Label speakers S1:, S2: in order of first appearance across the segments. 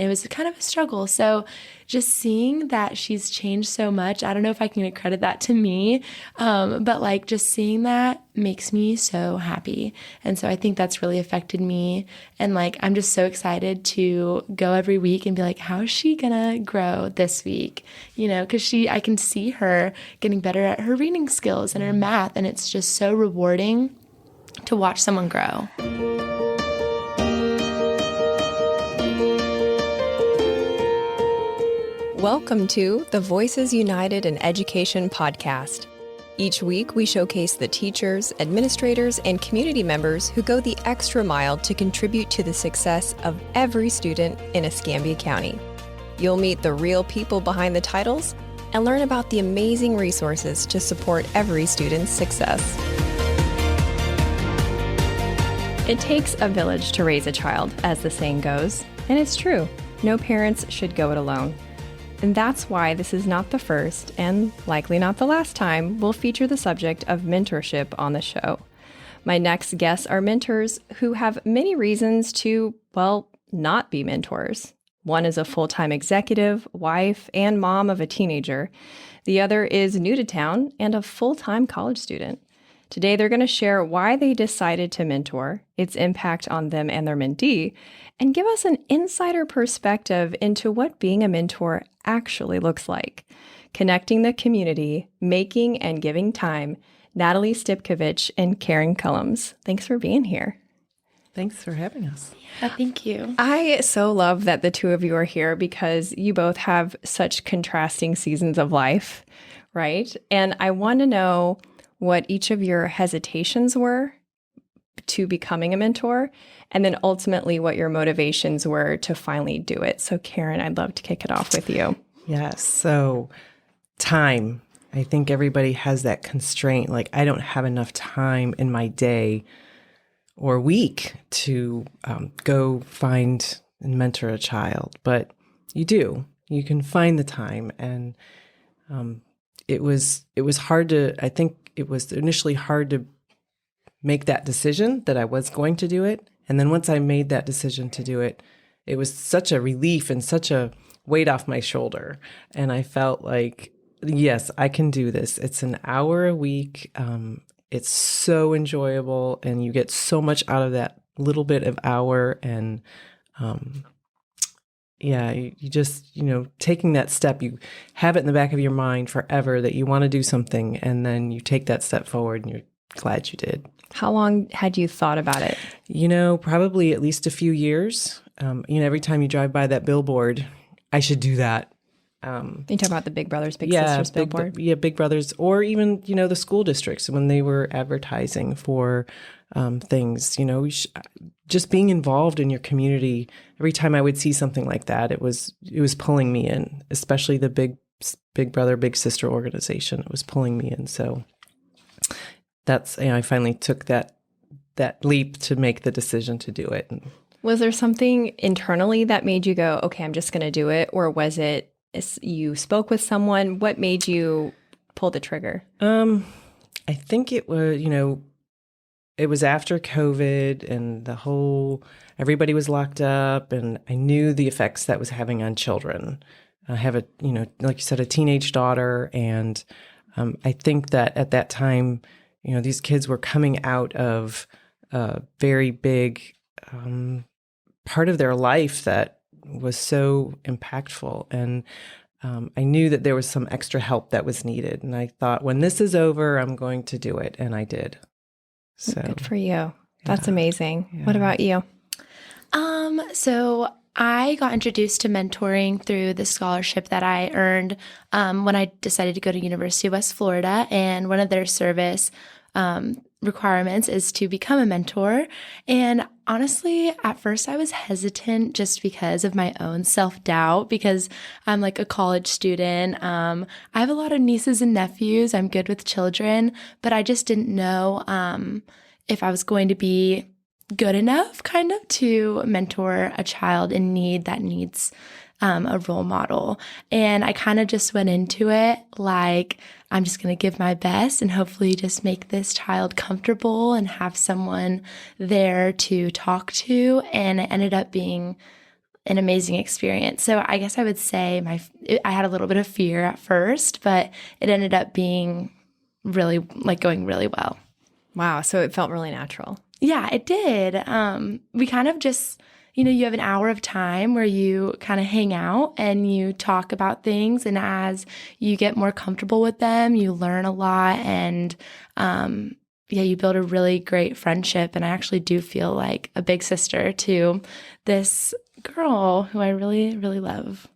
S1: It was kind of a struggle. So just seeing that she's changed so much, I don't know if I can credit that to me, but like just seeing that makes me so happy. And so I think that's really affected me. And like, I'm just so excited to go every week and be like, how is she gonna grow this week? You know, because I can see her getting better at her reading skills and her math. And it's just so rewarding to watch someone grow.
S2: Welcome to the Voices United in Education podcast. Each week, we showcase the teachers, administrators, and community members who go the extra mile to contribute to the success of every student in Escambia County. You'll meet the real people behind the titles and learn about the amazing resources to support every student's success. It takes a village to raise a child, as the saying goes, and it's true. No parents should go it alone. And that's why this is not the first, and likely not the last time, we'll feature the subject of mentorship on the show. My next guests are mentors who have many reasons to, well, not be mentors. One is a full-time executive, wife, and mom of a teenager. The other is new to town and a full-time college student. Today, they're going to share why they decided to mentor, its impact on them and their mentee, and give us an insider perspective into what being a mentor actually looks like. Connecting the community, making and giving time, Natalie Stipkovich and Kellams. Thanks for being here.
S3: Thanks for having us.
S1: Yeah, thank you.
S2: I so love that the two of you are here because you both have such contrasting seasons of life, right? And I want to know what each of your hesitations were to becoming a mentor, and then ultimately what your motivations were to finally do it. So Karen, I'd love to kick it off with you.
S3: Yes. So time. I think everybody has that constraint. Like, I don't have enough time in my day or week to go find and mentor a child. But you do. You can find the time. And it was hard to, I think it was initially hard to make that decision that I was going to do it. And then once I made that decision to do it, it was such a relief and such a weight off my shoulder. And I felt like, yes, I can do this. It's an hour a week. It's so enjoyable, and you get so much out of that little bit of hour. And you just, taking that step, you have it in the back of your mind forever that you want to do something, and then you take that step forward and you're glad you did.
S2: How long had you thought about it?
S3: Probably at least a few years. Every time you drive by that billboard, I should do that.
S2: You talk about the Big Brothers, Big Sisters billboard?
S3: Big Brothers, or even, the school districts when they were advertising for things, just being involved in your community. Every time I would see something like that, it was pulling me in, especially the Big Brother, Big Sister organization. It was pulling me in. So that's, I finally took that leap to make the decision to do it.
S2: Was there something internally that made you go, okay, I'm just going to do it? Or was it you spoke with someone? What made you pull the trigger?
S3: I think it was, it was after COVID and everybody was locked up, and I knew the effects that was having on children. I have like you said, a teenage daughter. And I think that at that time, these kids were coming out of a very big part of their life that was so impactful. And I knew that there was some extra help that was needed. And I thought, when this is over, I'm going to do it. And I did. So
S2: good for you. That's amazing. Yeah. What about you?
S1: So I got introduced to mentoring through the scholarship that I earned when I decided to go to University of West Florida. And one of their service requirements is to become a mentor. And honestly, at first I was hesitant just because of my own self-doubt, because I'm like a college student. I have a lot of nieces and nephews. I'm good with children, but I just didn't know if I was going to be good enough kind of to mentor a child in need that needs a role model. And I kind of just went into it like, I'm just going to give my best and hopefully just make this child comfortable and have someone there to talk to. And it ended up being an amazing experience. So I guess I would say I had a little bit of fear at first, but it ended up being really going really well.
S2: Wow. So it felt really natural.
S1: Yeah, it did. We kind of just, you have an hour of time where you kind of hang out and you talk about things. And as you get more comfortable with them, you learn a lot. And you build a really great friendship. And I actually do feel like a big sister to this girl who I really, really love.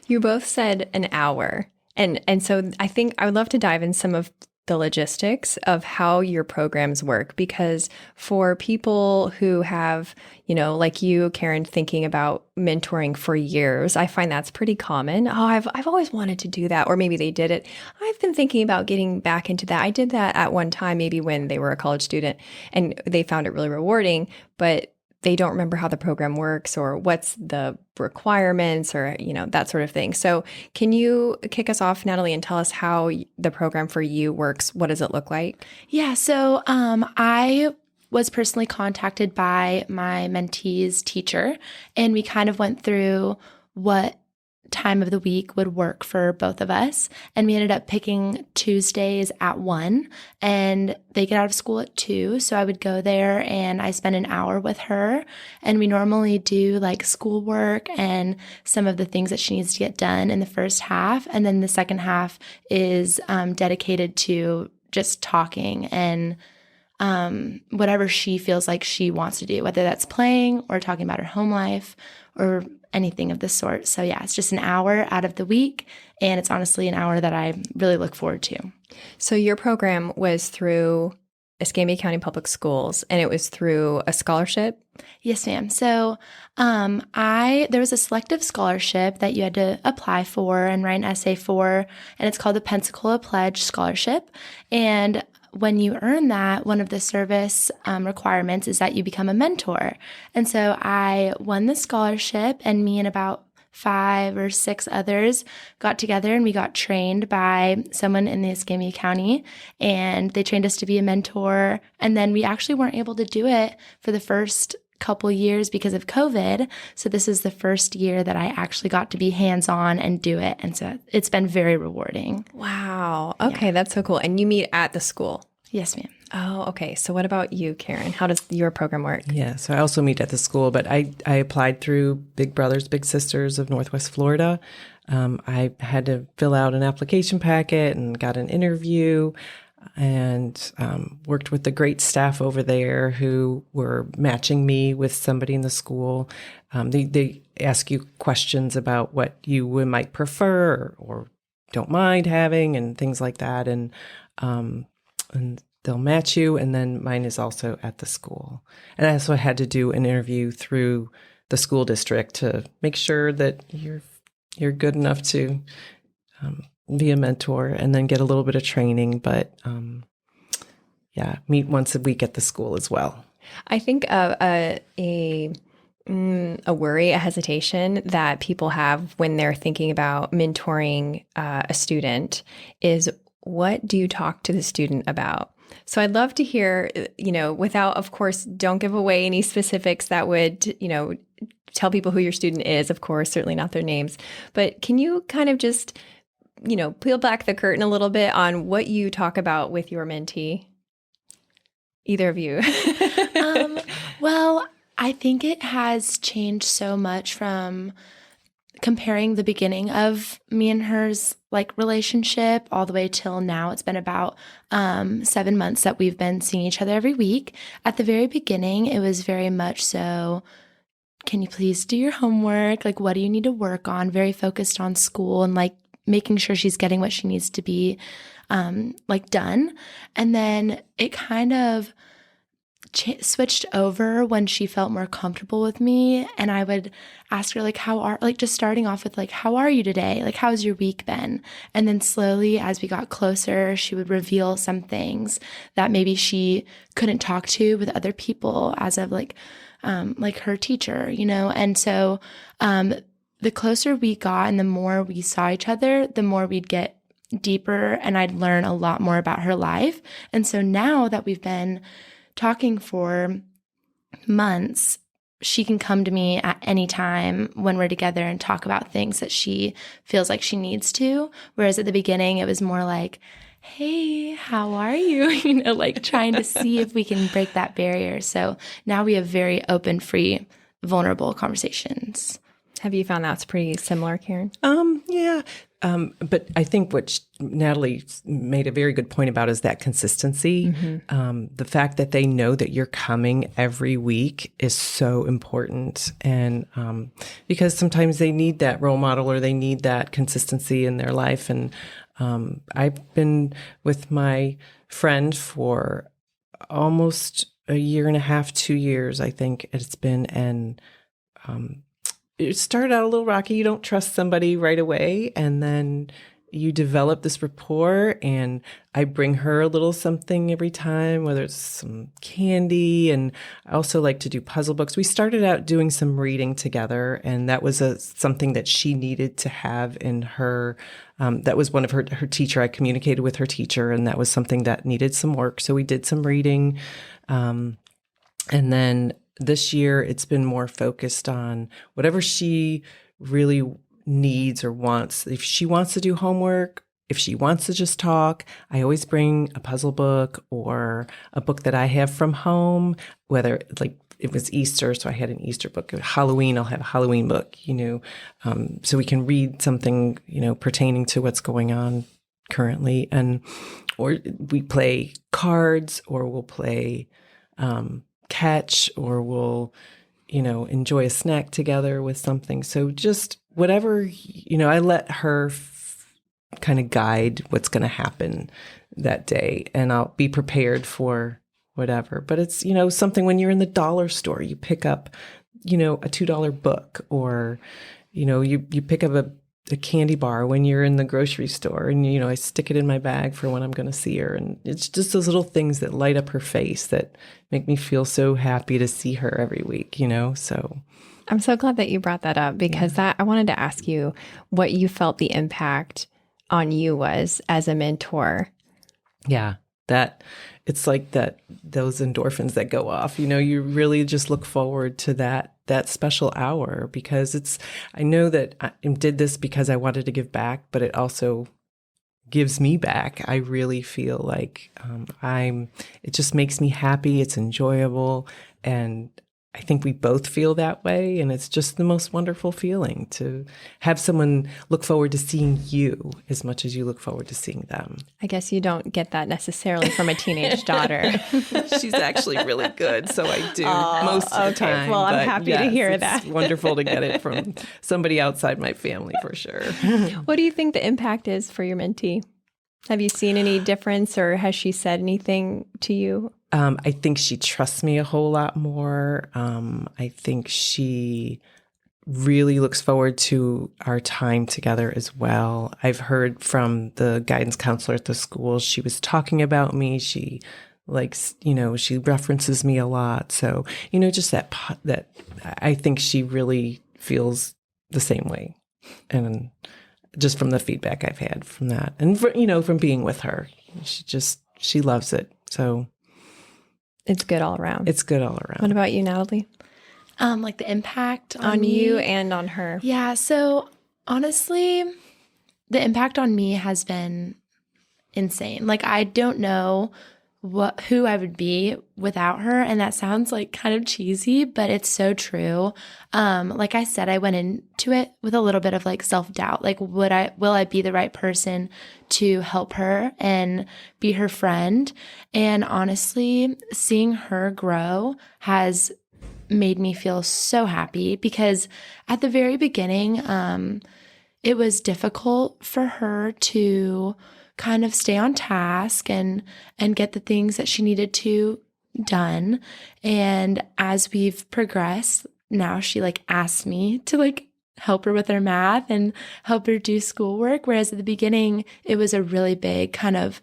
S2: You both said an hour. And so I think I would love to dive in some of the logistics of how your programs work, because for people who have, like you, Karen, thinking about mentoring for years, I find that's pretty common. Oh, I've always wanted to do that. Or maybe they did it. I've been thinking about getting back into that. I did that at one time, maybe when they were a college student, and they found it really rewarding, but they don't remember how the program works or what's the requirements or, that sort of thing. So can you kick us off, Natalie, and tell us how the program for you works? What does it look like?
S1: Yeah. So I was personally contacted by my mentee's teacher, and we kind of went through what time of the week would work for both of us. And we ended up picking Tuesdays at 1, and they get out of school at 2. So I would go there and I spend an hour with her, and we normally do like schoolwork and some of the things that she needs to get done in the first half. And then the second half is dedicated to just talking and whatever she feels like she wants to do, whether that's playing or talking about her home life or anything of the sort. So yeah, it's just an hour out of the week, and it's honestly an hour that I really look forward to.
S2: So your program was through Escambia County Public Schools, and it was through a scholarship?
S1: Yes, ma'am. So there was a selective scholarship that you had to apply for and write an essay for, and it's called the Pensacola Pledge Scholarship. And when you earn that, one of the service requirements is that you become a mentor. And so I won the scholarship, and me and about 5 or 6 others got together, and we got trained by someone in the Escambia County, and they trained us to be a mentor. And then we actually weren't able to do it for the first couple years because of COVID. So this is the first year that I actually got to be hands-on and do it. And so it's been very rewarding.
S2: Wow. Okay, yeah. That's so cool. And you meet at the school?
S1: Yes, ma'am.
S2: Oh, okay. So what about you, Karen? How does your program work?
S3: Yeah, so I also meet at the school, but I applied through Big Brothers Big Sisters of Northwest Florida. I had to fill out an application packet and got an interview, and worked with the great staff over there who were matching me with somebody in the school. They ask you questions about what you might prefer or don't mind having and things like that. And they'll match you. And then mine is also at the school. And I also had to do an interview through the school district to make sure that you're good enough to be a mentor, and then get a little bit of training. But meet once a week at the school as well.
S2: I think a worry, a hesitation that people have when they're thinking about mentoring a student is, what do you talk to the student about? So I'd love to hear, without, of course, don't give away any specifics that would, tell people who your student is, of course, certainly not their names. But can you kind of just, peel back the curtain a little bit on what you talk about with your mentee? Either of you.
S1: Well, I think it has changed so much from comparing the beginning of me and her's relationship all the way till now. It's been about 7 months that we've been seeing each other every week. At the very beginning, it was very much so, can you please do your homework? What do you need to work on? Very focused on school and making sure she's getting what she needs to be done. And then it kind of switched over when she felt more comfortable with me, and I would ask her just starting off with how are you today? How's your week been? And then slowly, as we got closer, she would reveal some things that maybe she couldn't talk to with other people as of her teacher, And so the closer we got and the more we saw each other, the more we'd get deeper, and I'd learn a lot more about her life. And so now that we've been talking for months, she can come to me at any time when we're together and talk about things that she feels like she needs to. Whereas at the beginning, it was more like, hey, how are you? Like trying to see if we can break that barrier. So now we have very open, free, vulnerable conversations.
S2: Have you found that's pretty similar, Karen?
S3: Yeah. But I think what Natalie made a very good point about is that consistency. The fact that they know that you're coming every week is so important. And because sometimes they need that role model or they need that consistency in their life. And I've been with my friend for almost a year and a half, 2 years, I think it's been. And it started out a little rocky. You don't trust somebody right away. And then you develop this rapport, and I bring her a little something every time, whether it's some candy. And I also like to do puzzle books. We started out doing some reading together, and that was something that she needed to have in her. That was one of her teacher. I communicated with her teacher, and that was something that needed some work. So we did some reading. And then this year, it's been more focused on whatever she really needs or wants. If she wants to do homework, if she wants to just talk, I always bring a puzzle book or a book that I have from home, whether like it was Easter, so I had an Easter book. Halloween, I'll have a Halloween book, so we can read something, pertaining to what's going on currently. Or we play cards, or we'll play catch, or we'll, enjoy a snack together with something. So just whatever, I let her kind of guide what's going to happen that day, and I'll be prepared for whatever. But it's, something when you're in the dollar store, you pick up, a $2 book, or, you pick up a candy bar when you're in the grocery store, and, I stick it in my bag for when I'm going to see her. And it's just those little things that light up her face that make me feel so happy to see her every week, so.
S2: I'm so glad that you brought that up, because I wanted to ask you what you felt the impact on you was as a mentor.
S3: Yeah, that it's like those endorphins that go off, you really just look forward to that special hour, because I know that I did this because I wanted to give back, but it also gives me back. I really feel like it just makes me happy. It's enjoyable. And I think we both feel that way. And it's just the most wonderful feeling to have someone look forward to seeing you as much as you look forward to seeing them.
S2: I guess you don't get that necessarily from a teenage daughter.
S3: She's actually really good, so I do most of the time.
S2: Well, I'm happy to hear that.
S3: It's wonderful to get it from somebody outside my family, for sure.
S2: What do you think the impact is for your mentee? Have you seen any difference, or has she said anything to you?
S3: I think she trusts me a whole lot more. I think she really looks forward to our time together as well. I've heard from the guidance counselor at the school, she was talking about me. She likes, she references me a lot. So, just that I think she really feels the same way. And just from the feedback I've had from that, and from being with her, she loves it. So
S2: it's good all around.
S3: It's good all around.
S2: What about you, Natalie?
S1: Like the impact
S2: on you and on her.
S1: Yeah. So honestly, the impact on me has been insane. Like, I don't know who I would be without her. And that sounds like kind of cheesy, but it's so true. Like I said, I went into it with a little bit of like self-doubt. Like, will I be the right person to help her and be her friend? And honestly, seeing her grow has made me feel so happy, because at the very beginning, it was difficult for her to kind of stay on task and get the things that she needed to done. And as we've progressed, now she like asks me to like help her with her math and help her do schoolwork. Whereas at the beginning, it was a really big kind of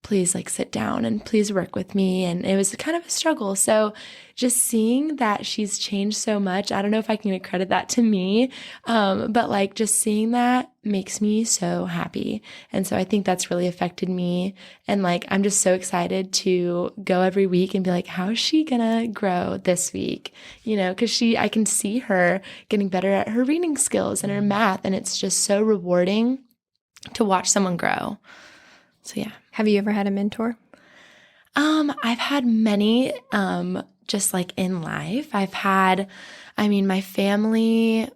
S1: please like sit down and please work with me. And it was kind of a struggle. So just seeing that she's changed so much, I don't know if I can credit that to me, but like just seeing that makes me so happy. And so I think that's really affected me. And like, I'm just so excited to go every week and be like, how is she gonna grow this week? You know, because I can see her getting better at her reading skills and her math. And it's just so rewarding to watch someone grow. So yeah.
S2: Have you ever had a mentor?
S1: I've had many, just like in life. My family,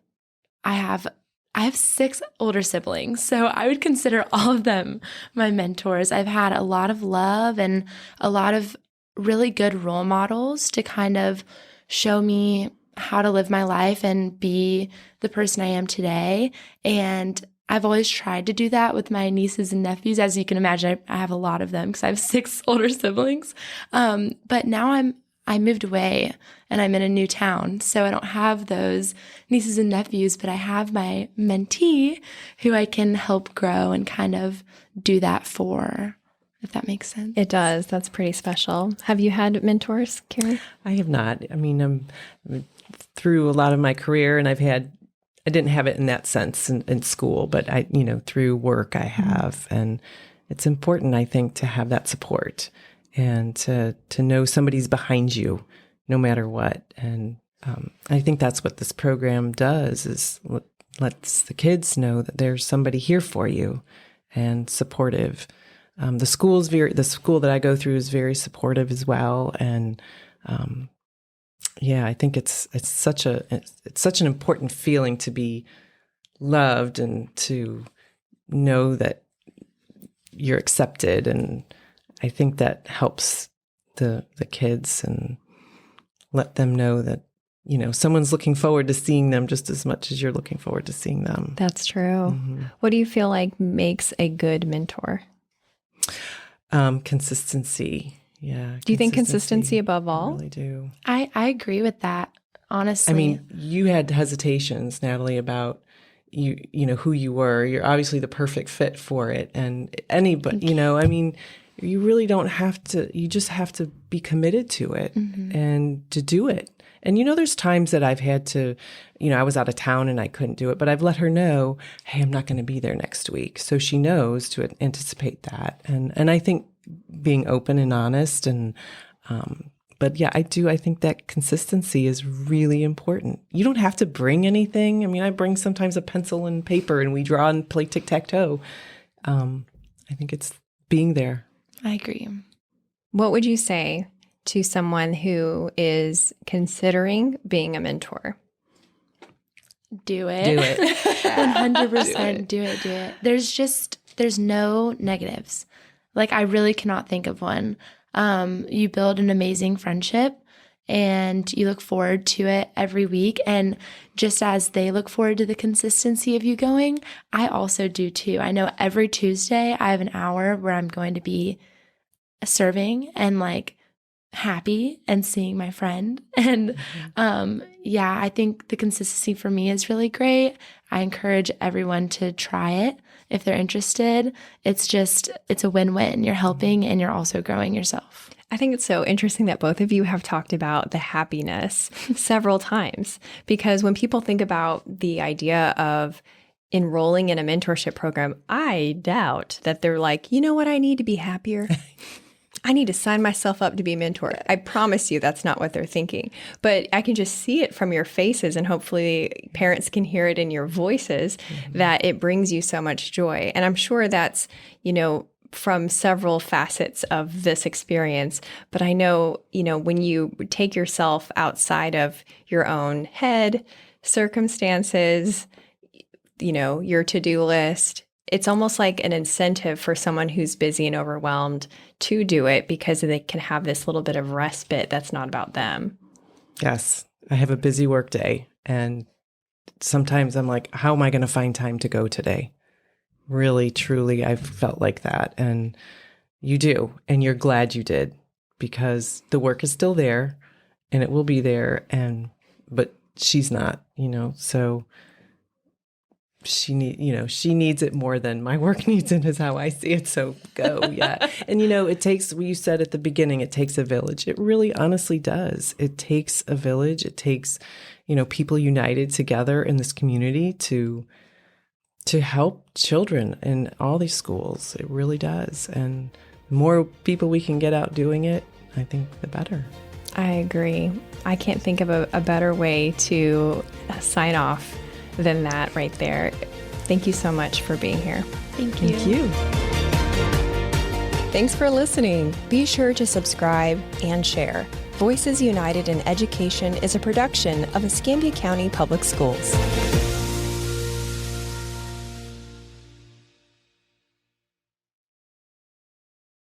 S1: I have 6 older siblings, so I would consider all of them my mentors. I've had a lot of love and a lot of really good role models to kind of show me how to live my life and be the person I am today. And I've always tried to do that with my nieces and nephews. As you can imagine, I have a lot of them because I have 6 older siblings. But now I moved away and I'm in a new town. So I don't have those nieces and nephews, but I have my mentee who I can help grow and kind of do that for, if that makes sense.
S2: It does. That's pretty special. Have you had mentors, Carrie?
S3: I have not. I mean, I'm through a lot of my career, and I didn't have it in that sense in school, but through work I have. And it's important, I think, to have that support and to know somebody's behind you no matter what. And I think that's what this program does, is lets the kids know that there's somebody here for you and supportive. The school that I go through is very supportive as well. And I think it's such an important feeling to be loved and to know that you're accepted. And I think that helps the kids and let them know that, someone's looking forward to seeing them just as much as you're looking forward to seeing them.
S2: That's true.
S3: Mm-hmm.
S2: What do you feel like makes a good mentor?
S3: Consistency. Yeah.
S2: Do you think consistency above all?
S3: I really do.
S1: I agree with that, honestly.
S3: I mean, you had hesitations, Natalie, about who you were. You're obviously the perfect fit for it. And anybody, you really don't have to, you just have to be committed to it and to do it. And, there's times that I've had to, I was out of town and I couldn't do it, but I've let her know, hey, I'm not going to be there next week. So she knows to anticipate that. And I think being open and honest but yeah, I think that consistency is really important. You don't have to bring anything. I mean, I bring sometimes a pencil and paper and we draw and play tic-tac-toe. I think it's being there.
S1: I agree.
S2: What would you say to someone who is considering being a mentor?
S1: Do it.
S3: Do it.
S1: 100% do it. There's no negatives. Like, I really cannot think of one. You build an amazing friendship and you look forward to it every week. And just as they look forward to the consistency of you going, I also do too. I know every Tuesday I have an hour where I'm going to be serving and like happy and seeing my friend. And I think the consistency for me is really great. I encourage everyone to try it if they're interested. It's a win-win. You're helping and you're also growing yourself.
S2: I think it's so interesting that both of you have talked about the happiness several times, because when people think about the idea of enrolling in a mentorship program, I doubt that they're like, you know what, I need to be happier. I need to sign myself up to be a mentor. I promise you that's not what they're thinking. But I can just see it from your faces, and hopefully parents can hear it in your voices, that it brings you so much joy. And I'm sure that's, from several facets of this experience. But I know, when you take yourself outside of your own head, circumstances, your to-do list, it's almost like an incentive for someone who's busy and overwhelmed to do it, because they can have this little bit of respite that's not about them.
S3: Yes. I have a busy work day, and sometimes I'm like, how am I going to find time to go today? Really, truly, I've felt like that. And you do. And you're glad you did, because the work is still there and it will be there. But she's not, so she needs it more than my work needs it, is how I see it. So go. Yeah. And it takes, you said at the beginning, it takes a village. It really honestly does. It takes a village. It takes, people united together in this community to help children in all these schools. It really does. And the more people we can get out doing it, I think the better.
S2: I agree. I can't think of a better way to sign off than that right there. Thank you so much for being here.
S1: Thank you.
S3: Thank you.
S2: Thanks for listening. Be sure to subscribe and share. Voices United in Education is a production of Escambia County Public Schools.